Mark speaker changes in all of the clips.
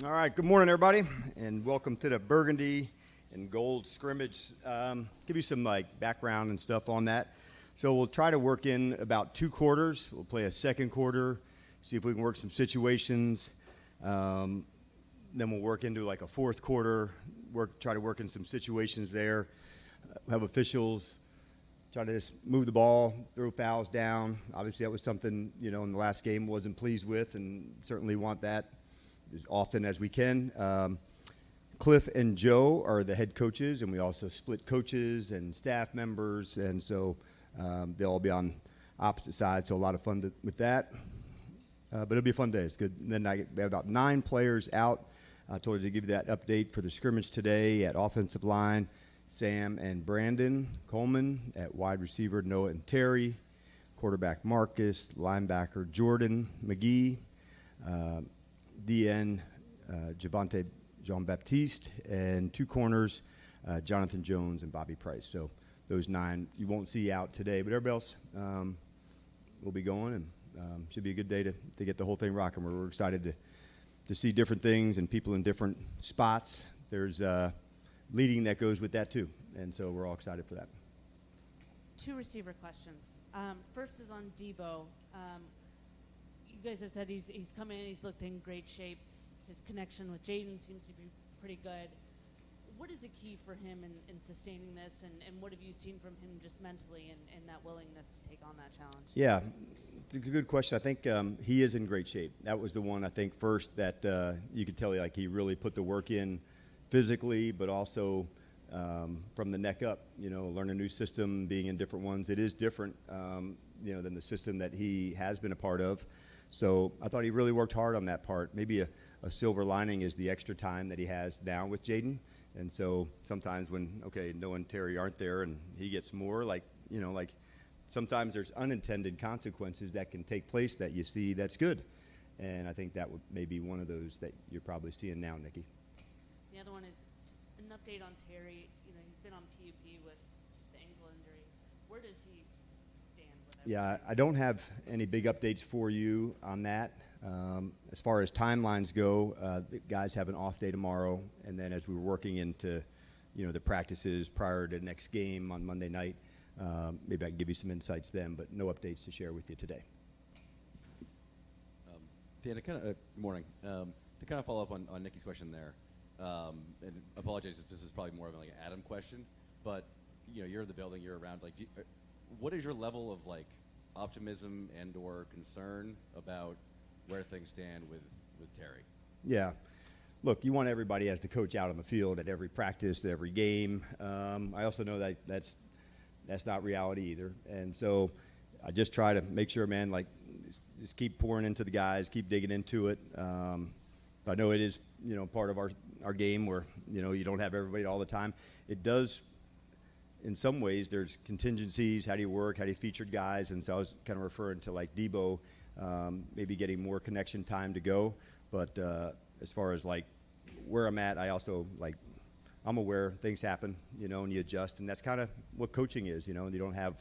Speaker 1: All right, good morning, everybody, and welcome to the Burgundy and Gold scrimmage. Give you some background and stuff on that. So we'll try to work in about 2 quarters. We'll play a second quarter, see if we can work some situations. Then we'll work into like a fourth quarter, try to work in some situations there. Have officials try to just move the ball, throw fouls down. Obviously, that was something in the last game wasn't pleased with, and certainly want that as often as we can. Cliff and Joe are the head coaches, and we also split coaches and staff members, and so they'll all be on opposite sides, so a lot of fun with that. But it'll be a fun day. It's good. And then we have about 9 players out. I told you to give you that update for the scrimmage today at offensive line. Sam and Brandon Coleman, at wide receiver Noah and Terry, quarterback Marcus, linebacker Jordan McGee, DN Javante Jean-Baptiste, and 2 corners, Jonathan Jones and Bobby Price. So those 9 you won't see out today, but everybody else will be going, and should be a good day to get the whole thing rocking. We're excited to see different things and people in different spots. There's leading that goes with that too, and so we're all excited for that.
Speaker 2: 2 receiver questions. First is on Debo. You guys have said he's come in, he's looked in great shape. His connection with Jaden seems to be pretty good. What is the key for him in sustaining this, and what have you seen from him just mentally and that willingness to take on that challenge?
Speaker 1: Yeah, it's a good question. I think he is in great shape. That was the one I think first that you could tell he really put the work in physically, but also from the neck up, learn a new system, being in different ones. It is different, than the system that he has been a part of. So I thought he really worked hard on that part. Maybe a silver lining is the extra time that he has now with Jaden. And so sometimes when, Noah and Terry aren't there and he gets more, sometimes there's unintended consequences that can take place that you see that's good. And I think that would maybe one of those that you're probably seeing now, Nikki.
Speaker 2: The other one is just an update on Terry. He's been on PUP with the ankle injury. Where does he stand with that?
Speaker 1: Yeah, I don't have any big updates for you on that. As far as timelines go, the guys have an off day tomorrow, and then as we were working into, the practices prior to the next game on Monday night, maybe I can give you some insights then, but no updates to share with you today.
Speaker 3: Dan, morning. To kind of follow up on Nikki's question there, and apologize if this is probably more of an Adam question, but you're in the building, you're around. What is your level of optimism and/or concern about where things stand with Terry?
Speaker 1: Yeah, look, you want everybody as the coach out on the field at every practice, every game. I also know that that's not reality either, and so I just try to make sure, man, just keep pouring into the guys, keep digging into it. I know it is, part of our game where, you don't have everybody all the time. It does, in some ways, there's contingencies. How do you work? How do you feature guys? And so I was kind of referring to Debo, maybe getting more connection time to go. But as far as where I'm at, I also I'm aware things happen, and you adjust. And that's kind of what coaching is, and you don't have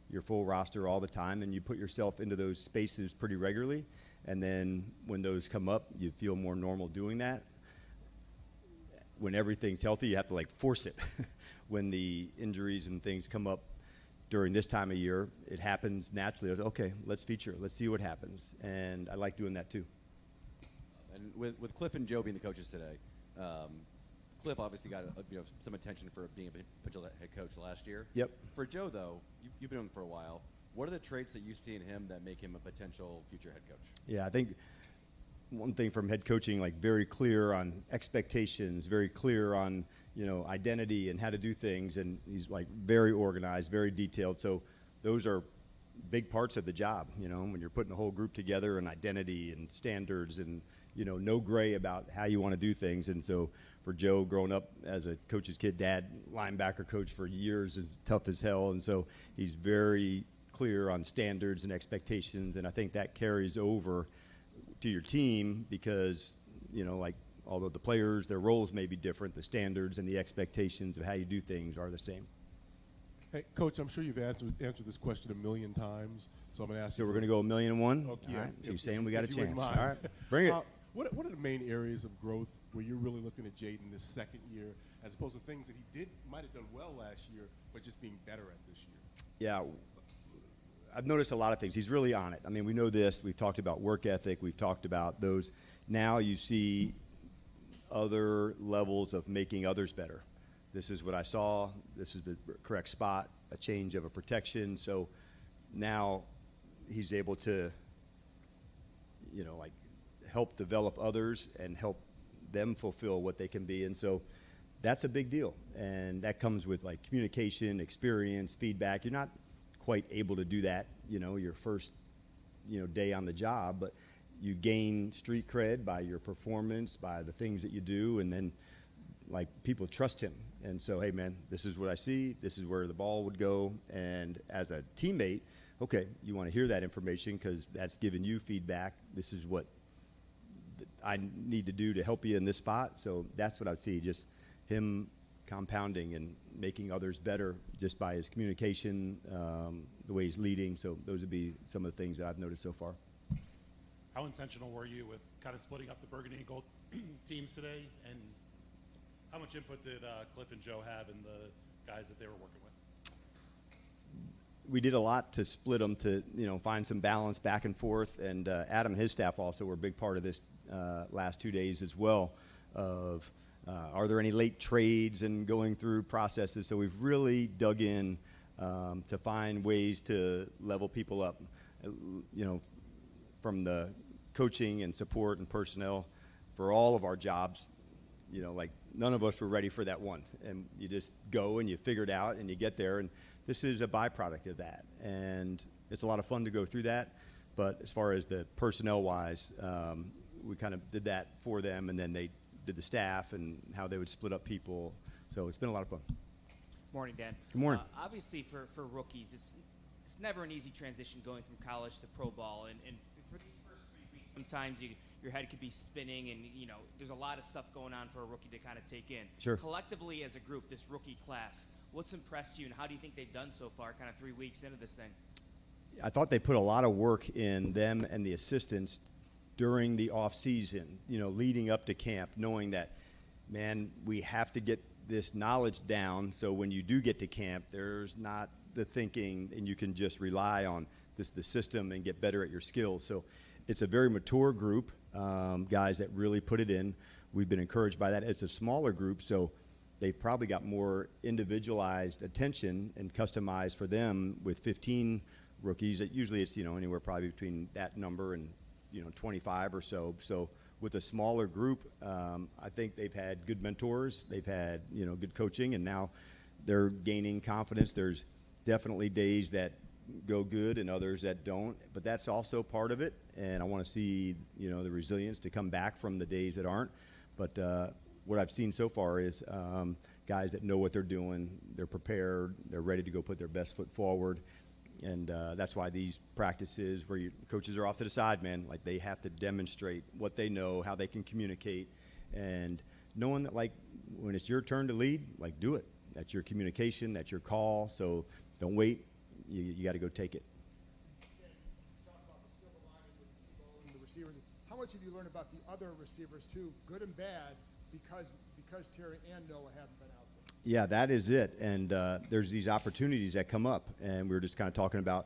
Speaker 1: your full roster all the time, and you put yourself into those spaces pretty regularly. And then when those come up, you feel more normal doing that. When everything's healthy, you have to force it. When the injuries and things come up during this time of year, it happens naturally. Okay, let's feature. Let's see what happens. And I like doing that too.
Speaker 3: And with Cliff and Joe being the coaches today, Cliff obviously got some attention for being a potential head coach last year.
Speaker 1: Yep.
Speaker 3: For Joe, though, you've been with him for a while. What are the traits that you see in him that make him a potential future head coach?
Speaker 1: Yeah, I think one thing from head coaching, very clear on expectations, very clear on, identity and how to do things. And he's very organized, very detailed. So those are big parts of the job, when you're putting a whole group together, and identity and standards and, no gray about how you want to do things. And so for Joe, growing up as a coach's kid, dad, linebacker coach for years, is tough as hell. And so he's very clear on standards and expectations, and I think that carries over to your team because, although the players, their roles may be different, the standards and the expectations of how you do things are the same.
Speaker 4: Hey, Coach, I'm sure you've answered this question a million times, so I'm going to ask you.
Speaker 1: So we're going to go 1,000,001?
Speaker 4: Okay,
Speaker 1: all
Speaker 4: yeah,
Speaker 1: right. So you're saying we got a chance.
Speaker 4: All
Speaker 1: right, bring it.
Speaker 4: What are the main areas of growth where you're really looking at Jaden this second year, as opposed to things that he might have done well last year, but just being better at this year?
Speaker 1: Yeah, I've noticed a lot of things. He's really on it. I mean, we know this. We've talked about work ethic. We've talked about those. Now you see other levels of making others better. This is what I saw. This is the correct spot, a change of a protection. So now he's able to, like help develop others and help them fulfill what they can be. And so that's a big deal. And that comes with like communication, experience, feedback. You're not quite able to do that, your first, day on the job, but you gain street cred by your performance, by the things that you do, and then like people trust him. And so, hey man, this is what I see, this is where the ball would go. And as a teammate, okay, you want to hear that information because that's giving you feedback. This is what I need to do to help you in this spot. So that's what I'd see, just him compounding and making others better just by his communication, the way he's leading. So those would be some of the things that I've noticed so far.
Speaker 5: How intentional were you with kind of splitting up the Burgundy and Gold teams today? And how much input did Cliff and Joe have in the guys that they were working with?
Speaker 1: We did a lot to split them to, find some balance back and forth. And Adam and his staff also were a big part of this last 2 days as well of are there any late trades and going through processes. So we've really dug in to find ways to level people up, from the coaching and support and personnel for all of our jobs. Like none of us were ready for that one. And you just go and you figure it out and you get there. And this is a byproduct of that. And it's a lot of fun to go through that. But as far as the personnel-wise, we kind of did that for them, and then they did the staff and how they would split up people. So it's been a lot of fun.
Speaker 6: Morning, Dan.
Speaker 1: Good morning.
Speaker 6: Obviously, for rookies, it's never an easy transition going from college to pro ball. And for these first 3 weeks, sometimes your head could be spinning, and there's a lot of stuff going on for a rookie to kind of take in.
Speaker 1: Sure.
Speaker 6: Collectively, as a group, this rookie class, what's impressed you, and how do you think they've done so far, kind of 3 weeks into this thing?
Speaker 1: I thought they put a lot of work in them and the assistants during the off season, leading up to camp, knowing that, man, we have to get this knowledge down. So when you do get to camp, there's not the thinking, and you can just rely on the system and get better at your skills. So it's a very mature group, guys that really put it in. We've been encouraged by that. It's a smaller group, so they've probably got more individualized attention and customized for them with 15 rookies. Usually it's, anywhere probably between that number and 25 or so. So with a smaller group, I think they've had good mentors, they've had, good coaching, and now they're gaining confidence. There's definitely days that go good and others that don't, but that's also part of it. And I want to see, the resilience to come back from the days that aren't. But what I've seen so far is guys that know what they're doing, they're prepared, they're ready to go put their best foot forward. And that's why these practices where coaches are off to the side, man, like they have to demonstrate what they know, how they can communicate, and knowing that, like, when it's your turn to lead, like, do it. That's your communication, that's your call. So don't wait. You got to go take it.
Speaker 7: Talk about the silver lining with Debo and the receivers. How much have you learned about the other receivers too, good and bad, because Terry and Noah haven't been out there?
Speaker 1: Yeah, that is it. And there's these opportunities that come up, and we were just kind of talking about,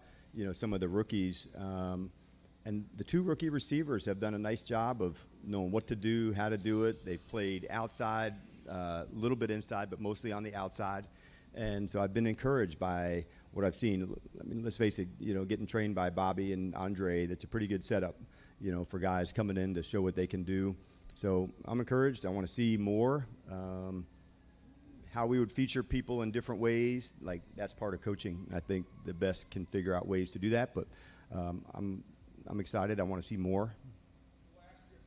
Speaker 1: some of the rookies. And the 2 rookie receivers have done a nice job of knowing what to do, how to do it. They've played outside, a little bit inside, but mostly on the outside. And so I've been encouraged by what I've seen. I mean, let's face it, getting trained by Bobby and Andre, that's a pretty good setup, for guys coming in to show what they can do. So I'm encouraged. I want to see more. How we would feature people in different ways, like that's part of coaching. I think the best can figure out ways to do that, but I'm excited. I want to see more.
Speaker 7: Last year,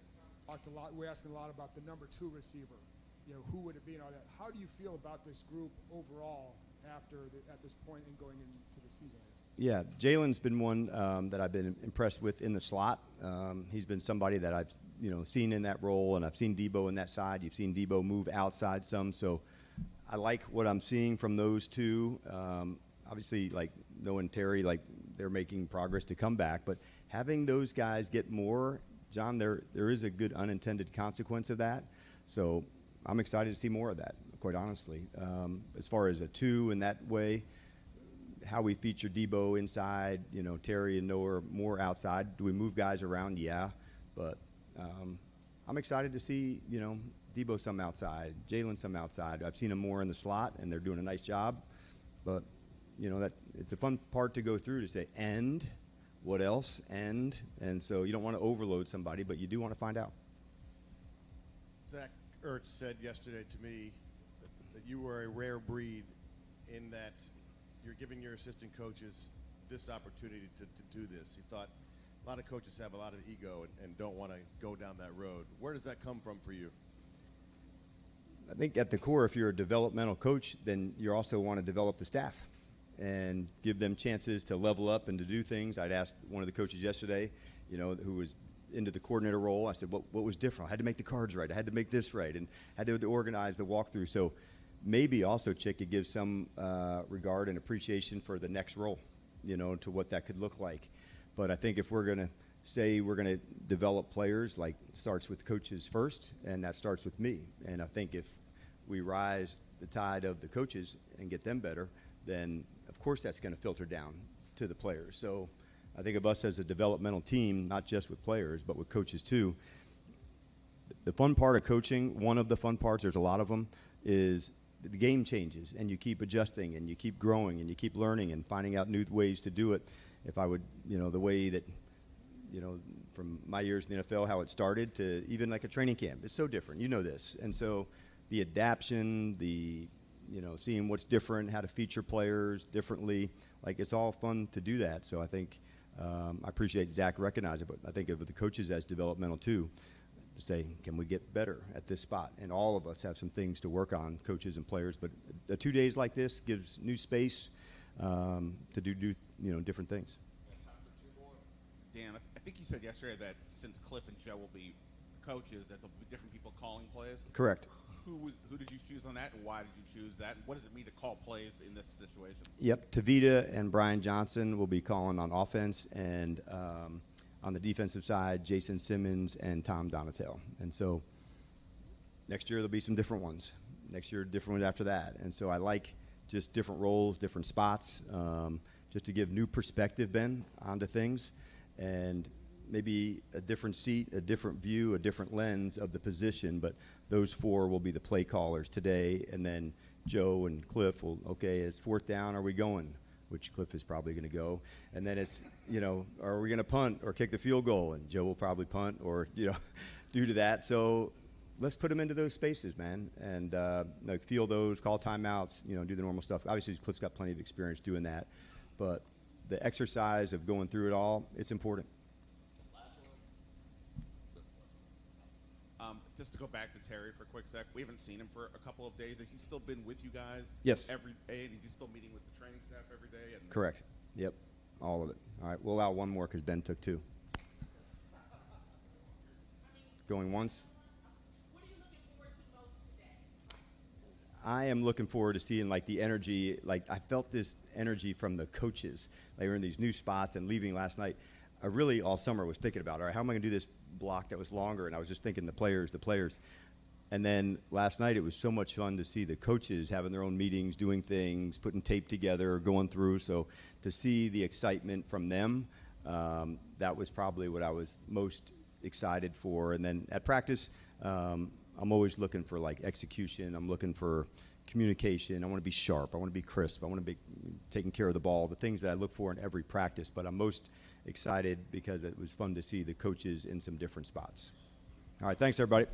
Speaker 7: talked a lot. We're asking a lot about the number 2 receiver. Who would it be and all that. How do you feel about this group overall at this point and going into the season?
Speaker 1: Yeah, Jalen's been one that I've been impressed with in the slot. He's been somebody that I've seen in that role, and I've seen Debo in that side. You've seen Debo move outside some, so I like what I'm seeing from those 2. Obviously, like Noah and Terry, like they're making progress to come back, but having those guys get more John, there is a good unintended consequence of that. So I'm excited to see more of that, quite honestly. As far as a 2 in that way, how we feature Debo inside, Terry and Noah more outside. Do we move guys around? Yeah. But I'm excited to see, Debo some outside, Jalen some outside. I've seen them more in the slot, and they're doing a nice job. But, that it's a fun part to go through to say, and what else, and so you don't want to overload somebody, but you do want to find out.
Speaker 8: Zach Ertz said yesterday to me that you were a rare breed in that you're giving your assistant coaches this opportunity to do this. He thought a lot of coaches have a lot of ego and don't want to go down that road. Where does that come from for you?
Speaker 1: I think at the core, if you're a developmental coach, then you also want to develop the staff and give them chances to level up and to do things. I'd asked one of the coaches yesterday, who was into the coordinator role. I said, what was different? I had to make the cards right. I had to make this right, and had to organize the walkthrough. So maybe also, Chick, it gives some regard and appreciation for the next role, to what that could look like. But I think if we're going to say we're going to develop players, like it starts with coaches first, and that starts with me. And I think if we rise the tide of the coaches and get them better, then of course that's going to filter down to the players. So I think of us as a developmental team, not just with players, but with coaches too. The fun part of coaching, one of the fun parts, there's a lot of them, is the game changes, and you keep adjusting, and you keep growing, and you keep learning and finding out new ways to do it. If I would, the way that, from my years in the NFL, how it started to even like a training camp, it's so different. You know this. And so the adaption, seeing what's different, how to feature players differently, like it's all fun to do that. So I think I appreciate Zach recognizing it, but I think of the coaches as developmental too, to say, can we get better at this spot? And all of us have some things to work on, coaches and players. But 2 days like this gives new space to do different things.
Speaker 9: Dan, I think you said yesterday that since Cliff and Joe will be coaches, that there'll be different people calling plays.
Speaker 1: Correct.
Speaker 9: Who did you choose on that, and why did you choose that? And what does it mean to call plays in this situation?
Speaker 1: Yep, Tavita and Brian Johnson will be calling on offense, and on the defensive side, Jason Simmons and Tom Donatel. And so next year there'll be some different ones. Next year, different ones after that. And so I like just different roles, different spots, just to give new perspective, Ben, onto things, and maybe a different seat, a different view, a different lens of the position. But those 4 will be the play callers today, and then Joe and Cliff will, okay, it's 4th down, are we going? Which Cliff is probably going to go. And then it's, are we going to punt or kick the field goal? And Joe will probably punt or, due to that. So let's put them into those spaces, man, and feel those, call timeouts, do the normal stuff. Obviously, Cliff's got plenty of experience doing that. But the exercise of going through it all, it's important.
Speaker 9: Just to go back to Terry for a quick sec, we haven't seen him for a couple of days. Has he still been with you guys?
Speaker 1: Yes.
Speaker 9: Every day, and is he still meeting with the training staff every day? And
Speaker 1: Correct. Yep, all of it. All right, we'll allow one more because Ben took 2. Going once.
Speaker 10: What are you looking forward to most today?
Speaker 1: I am looking forward to seeing the energy. I felt this energy from the coaches. They were in these new spots and leaving last night. I really all summer was thinking about, all right, how am I going to do this block that was longer? And I was just thinking the players. And then last night it was so much fun to see the coaches having their own meetings, doing things, putting tape together, going through. So to see the excitement from them, that was probably what I was most excited for. And then at practice, I'm always looking for execution. I'm looking for communication. I want to be sharp. I want to be crisp. I want to be taking care of the ball, the things that I look for in every practice. But I'm most excited because it was fun to see the coaches in some different spots. All right, thanks, everybody.